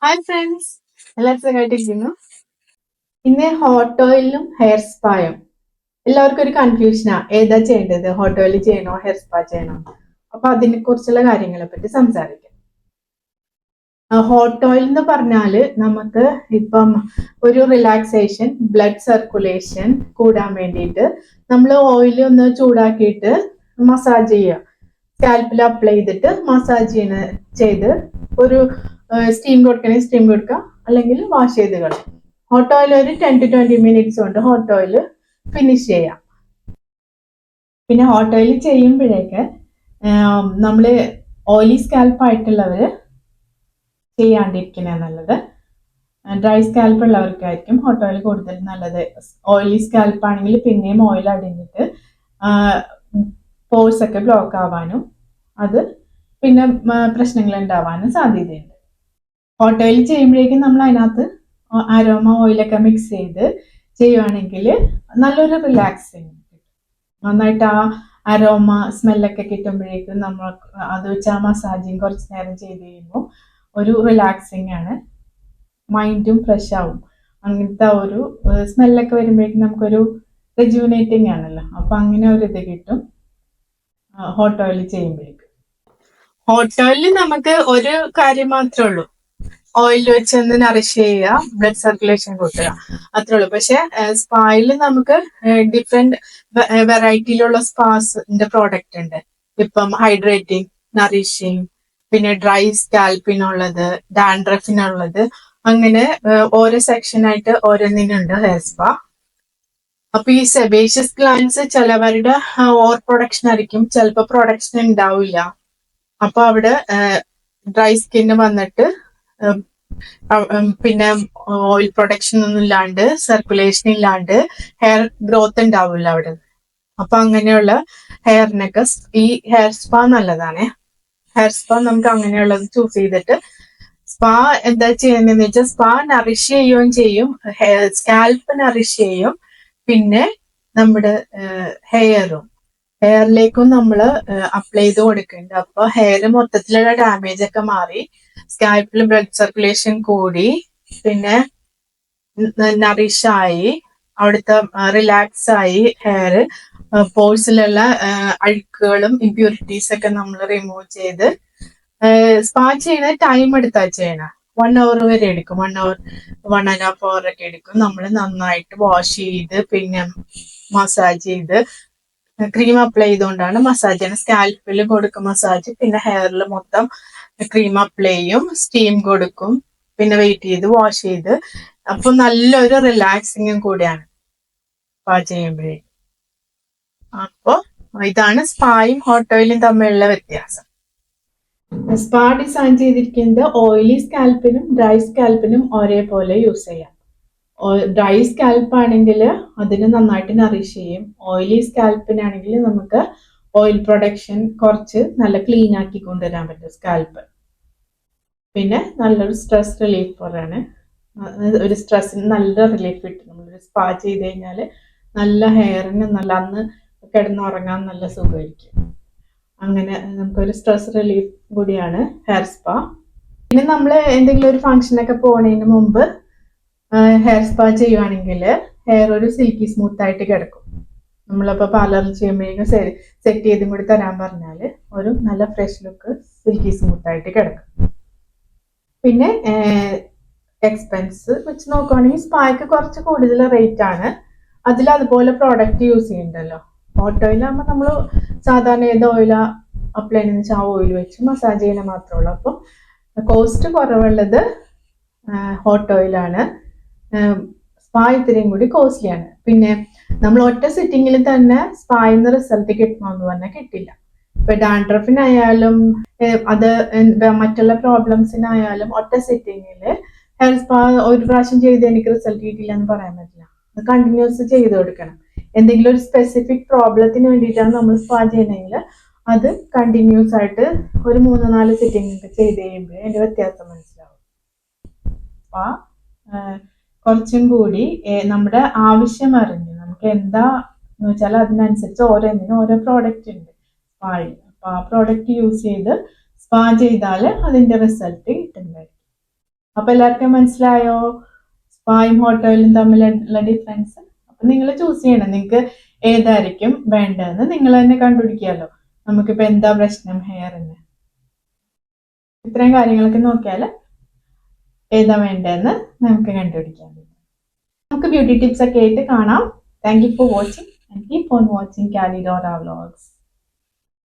Hi friends, എല്ലാവരും സുഖമായിട്ടിരിക്കുന്നു. ഇന്ന് ഹോട്ട് ഓയിലും ഹെയർ സ്പായും എല്ലാവർക്കും ഒരു കൺഫ്യൂഷനാ, ഏതാ ചെയ്യേണ്ടത്, ഹോട്ട് ഓയിൽ ചെയ്യണോ ഹെയർ സ്പാ ചെയ്യണോ. അപ്പൊ അതിനെ കുറിച്ചുള്ള കാര്യങ്ങളെ പറ്റി സംസാരിക്കാം. ഹോട്ട് ഓയിൽ എന്ന് പറഞ്ഞാല് നമുക്ക് ഇപ്പം ഒരു റിലാക്സേഷൻ, ബ്ലഡ് സർക്കുലേഷൻ കൂടാൻ വേണ്ടിയിട്ട് നമ്മൾ ഓയിൽ ഒന്ന് ചൂടാക്കിയിട്ട് മസാജ് ചെയ്യുക. സ്കാൽപ്പിൽ അപ്ലൈ ചെയ്തിട്ട് മസാജ് ചെയ്ത് ഒരു സ്റ്റീം കൊടുക്കണമെങ്കിൽ സ്റ്റീം കൊടുക്കാം, അല്ലെങ്കിൽ വാഷ് ചെയ്ത് കളയാം. ഹോട്ട് ഓയിൽ ഒരു 10 to 20 മിനിറ്റ്സ് കൊണ്ട് ഹോട്ട് ഓയിൽ ഫിനിഷ് ചെയ്യാം. പിന്നെ ഹോട്ട് ഓയിൽ ചെയ്യുമ്പോഴേക്ക് നമ്മൾ ഓയിലി സ്കാൽപ്പ് ആയിട്ടുള്ളവർ ചെയ്യാണ്ടിരിക്കണേ നല്ലത്. ഡ്രൈ സ്കാൽപ്പ് ഉള്ളവർക്കായിരിക്കും ഹോട്ട് ഓയിൽ കൂടുതൽ നല്ലത്. ഓയിലി സ്കാൽപ്പ് ആണെങ്കിൽ പിന്നെയും ഓയിൽ അടിഞ്ഞിട്ട് പോഴ്സ് ഒക്കെ ബ്ലോക്ക് ആവാനും അത് പിന്നെ പ്രശ്നങ്ങൾ ഉണ്ടാവാനും സാധ്യതയുണ്ട്. ഹോട്ട് ഓയിൽ ചെയ്യുമ്പോഴേക്കും നമ്മൾ അതിനകത്ത് അരോമ ഓയിലൊക്കെ മിക്സ് ചെയ്ത് ചെയ്യുവാണെങ്കിൽ നല്ലൊരു റിലാക്സിങ് കിട്ടും. നന്നായിട്ട് ആ അരോമ സ്മെല്ലൊക്കെ കിട്ടുമ്പോഴേക്കും നമ്മൾ അത് വെച്ച് ആ മസാജിങ് കുറച്ച് നേരം ചെയ്ത് കഴിയുമ്പോൾ ഒരു റിലാക്സിങ് ആണ്, മൈൻഡും ഫ്രഷ് ആവും. അങ്ങനത്തെ ഒരു സ്മെല്ലൊക്കെ വരുമ്പോഴേക്കും നമുക്കൊരു റെജുവിനേറ്റിംഗ് ആണല്ലോ, അപ്പൊ അങ്ങനെ ഒരു ഇത് കിട്ടും ഹോട്ട് ഓയിൽ ചെയ്യുമ്പോഴേക്കും. ഹോട്ട് ഓയിലിൽ നമുക്ക് ഒരു കാര്യം മാത്രമേ ഉള്ളൂ, ഓയിൽ വെച്ചൊന്ന് നറിഷ് ചെയ്യുക, ബ്ലഡ് സർക്കുലേഷൻ കൂട്ടുക, അത്രേ ഉള്ളൂ. പക്ഷെ സ്പായിൽ നമുക്ക് ഡിഫറെന്റ് വെറൈറ്റിയിലുള്ള സ്പാസിന്റെ പ്രോഡക്റ്റ് ഉണ്ട്. ഇപ്പം ഹൈഡ്രേറ്റിംഗ്, നറിഷിങ്, പിന്നെ ഡ്രൈ സ്കാൽപ്പിനുള്ളത്, ഡാൻഡ്രഫിനുള്ളത്, അങ്ങനെ ഓരോ സെക്ഷനായിട്ട് ഓരോന്നിനുണ്ട് ഹെയർ സ്പാ. അപ്പൊ ഈ സെബേഷ്യസ് ഗ്ലാൻസ് ചിലവരുടെ ഓവർ പ്രൊഡക്ഷൻ ആയിരിക്കും, ചിലപ്പോൾ പ്രൊഡക്ഷൻ ഉണ്ടാവില്ല. അപ്പൊ അവിടെ ഡ്രൈ സ്കിന്ന് വന്നിട്ട് പിന്നെ ഓയിൽ പ്രൊഡക്ഷൻ ഒന്നും ഇല്ലാണ്ട്, സർക്കുലേഷൻ ഇല്ലാണ്ട് ഹെയർ ഗ്രോത്ത് ഉണ്ടാവില്ല അവിടെ. അപ്പൊ അങ്ങനെയുള്ള ഹെയറിനൊക്കെ ഈ ഹെയർ സ്പാ നല്ലതാണ്. ഹെയർ സ്പാ നമുക്ക് അങ്ങനെയുള്ളത് ചൂസ് ചെയ്തിട്ട്, സ്പാ എന്താ ചെയ്യുന്നതെന്ന് വെച്ചാൽ സ്പാ നറിഷ് ചെയ്യുകയും ചെയ്യും, സ്കാൽപ്പ് നറിഷ് ചെയ്യും, പിന്നെ നമ്മുടെ ഹെയറിലേക്കും നമ്മൾ അപ്ലൈ ചെയ്ത് കൊടുക്കുന്നുണ്ട്. അപ്പൊ ഹെയർ മൊത്തത്തിലുള്ള ഡാമേജ് ഒക്കെ മാറി സ്കാൽപ്പിൽ ബ്ലഡ് സർക്കുലേഷൻ കൂടി, പിന്നെ നറിഷായി, അവിടുത്തെ റിലാക്സ് ആയി ഹെയർ, പോഴ്സിലുള്ള അഴുക്കുകളും ഇമ്പ്യൂരിറ്റീസ് ഒക്കെ നമ്മൾ റിമൂവ് ചെയ്ത്. സ്പാ ചെയ്യണ ടൈം എടുത്താ ചെയ്യണം, 1 hour വരെ എടുക്കും, 1 hour 1.5 hour ഒക്കെ എടുക്കും. നമ്മൾ നന്നായിട്ട് വാഷ് ചെയ്ത് പിന്നെ മസാജ് ചെയ്ത്, ക്രീം അപ്ലൈ ചെയ്തുകൊണ്ടാണ് മസാജ് ചെയ്യണം. സ്കാൽപ്പിൽ കൊടുക്കും മസാജ്, പിന്നെ ഹെയറിൽ മൊത്തം ക്രീം അപ്ലൈ ചെയ്യും, സ്റ്റീം കൊടുക്കും, പിന്നെ വെയിറ്റ് ചെയ്ത് വാഷ് ചെയ്ത്. അപ്പൊ നല്ലൊരു റിലാക്സിങ്ങും കൂടിയാണ് സ്പാ ചെയ്യുമ്പോഴേ. അപ്പൊ ഇതാണ് സ്പായും ഹോട്ട് ഓയിലും തമ്മിലുള്ള വ്യത്യാസം. സ്പാ ഡിസൈൻ ചെയ്തിരിക്കുന്നത് ഓയിലി സ്കാൽപ്പിനും ഡ്രൈ സ്കാൽപ്പിനും ഒരേപോലെ യൂസ് ചെയ്യാം. ഡ്രൈ സ്കാൽപ്പ് ആണെങ്കിൽ അതിന് നന്നായിട്ട് നറിഷ് ചെയ്യും. ഓയിലി സ്കാൽപ്പിനാണെങ്കിൽ നമുക്ക് ഓയിൽ പ്രൊഡക്ഷൻ കുറച്ച് നല്ല ക്ലീൻ ആക്കി കൊണ്ടുവരാൻ പറ്റും സ്കാൽപ്പ്. പിന്നെ നല്ലൊരു സ്ട്രെസ് റിലീഫറാണ്, ഒരു സ്ട്രെസ്സിന് നല്ല റിലീഫ് കിട്ടും. നമ്മളൊരു സ്പാ ചെയ്ത് കഴിഞ്ഞാൽ നല്ല ഹെയറിന് നല്ല അന്ന് കിടന്നുറങ്ങാൻ നല്ല സുഖമായിരിക്കും. അങ്ങനെ നമുക്കൊരു സ്ട്രെസ് റിലീഫ് കൂടിയാണ് ഹെയർ സ്പാ. പിന്നെ നമ്മൾ എന്തെങ്കിലും ഒരു ഫംഗ്ഷനൊക്കെ പോകുന്നതിന് മുമ്പ് ഹെയർ സ്പാ ചെയ്യുവാണെങ്കിൽ ഹെയർ ഒരു സിൽക്കി സ്മൂത്ത് ആയിട്ട് കിടക്കും. നമ്മളപ്പോൾ പാർലറിൽ ചെയ്യുമ്പോഴേക്കും സെറ്റ് ചെയ്തും കൂടി തരാൻ പറഞ്ഞാൽ ഒരു നല്ല ഫ്രഷ് ലുക്ക്, സിൽക്കി സ്മൂത്ത് ആയിട്ട് കിടക്കും. പിന്നെ എക്സ്പെൻസ് വെച്ച് നോക്കുവാണെങ്കിൽ സ്പായ്ക്ക് കുറച്ച് കൂടുതൽ റേറ്റ് ആണ്. അതിൽ അതുപോലെ പ്രോഡക്റ്റ് യൂസ് ചെയ്യുന്നുണ്ടല്ലോ. ഹോട്ട് ഓയിലാകുമ്പോൾ നമ്മൾ സാധാരണ ഏത് ഓയിലാ അപ്ലൈ ചെയ്യുന്ന വെച്ചാൽ ആ ഓയിൽ വെച്ച് മസാജ് ചെയ്യുന്ന മാത്രമേ ഉള്ളൂ. അപ്പം കോസ്റ്റ് കുറവുള്ളത് ഹോട്ട് ഓയിലാണ്. സ്പാ ഇത്രയും കൂടി കോസ്റ്റ്ലിയാണ്. പിന്നെ നമ്മൾ ഒറ്റ സിറ്റിങ്ങിൽ തന്നെ സ്പായിന്ന് റിസൾട്ട് കിട്ടണമെന്ന് പറഞ്ഞാൽ കിട്ടില്ല. ഇപ്പൊ ഡാൻഡ്രഫിനായാലും അത് മറ്റുള്ള പ്രോബ്ലംസിനായാലും ഒറ്റ സിറ്റിങ്ങിൽ ഹെയർ സ്പാ ഒരു പ്രാവശ്യം ചെയ്ത് എനിക്ക് റിസൾട്ട് കിട്ടില്ല എന്ന് പറയാൻ പറ്റില്ല. കണ്ടിന്യൂസ് ചെയ്ത് കൊടുക്കണം. എന്തെങ്കിലും ഒരു സ്പെസിഫിക് പ്രോബ്ലത്തിന് വേണ്ടിയിട്ടാണ് നമ്മൾ സ്പാ ചെയ്യണമെങ്കിൽ അത് കണ്ടിന്യൂസ് ആയിട്ട് ഒരു 3-4 സിറ്റിംഗ് ഒക്കെ ചെയ്ത് കഴിയുമ്പോൾ അതിന്റെ വ്യത്യാസം മനസ്സിലാവും. സ്പാ കുറച്ചും കൂടി നമ്മുടെ ആവശ്യം അറിഞ്ഞ് നമുക്ക് എന്താ എന്ന് വെച്ചാൽ അതിനനുസരിച്ച് ഓരോന്നിനും ഓരോ പ്രോഡക്റ്റ് ഉണ്ട് സ്പായിൽ. അപ്പൊ ആ പ്രോഡക്റ്റ് യൂസ് ചെയ്ത് സ്പാ ചെയ്താൽ അതിന്റെ റിസൾട്ട് കിട്ടുന്നതായിരിക്കും. അപ്പൊ എല്ലാവർക്കും മനസ്സിലായോ സ്പായും ഹോട്ട് ഓയിലും തമ്മിലുള്ള ഡിഫറൻസ്? അപ്പൊ നിങ്ങൾ ചൂസ് ചെയ്യണം, നിങ്ങൾക്ക് ഏതായിരിക്കും വേണ്ടതെന്ന് നിങ്ങൾ തന്നെ കണ്ടുപിടിക്കാമല്ലോ. നമുക്കിപ്പോ എന്താ പ്രശ്നം ഹെയറിന്, ഇത്രയും കാര്യങ്ങളൊക്കെ നോക്കിയാൽ ഏതാ വേണ്ടതെന്ന് നമുക്ക് കണ്ടുപിടിക്കാൻ പറ്റും. നമുക്ക് ബ്യൂട്ടി ടിപ്സ് ഒക്കെ ആയിട്ട് കാണാം. Thank you for watching and keep on watching Kalidora vlogs.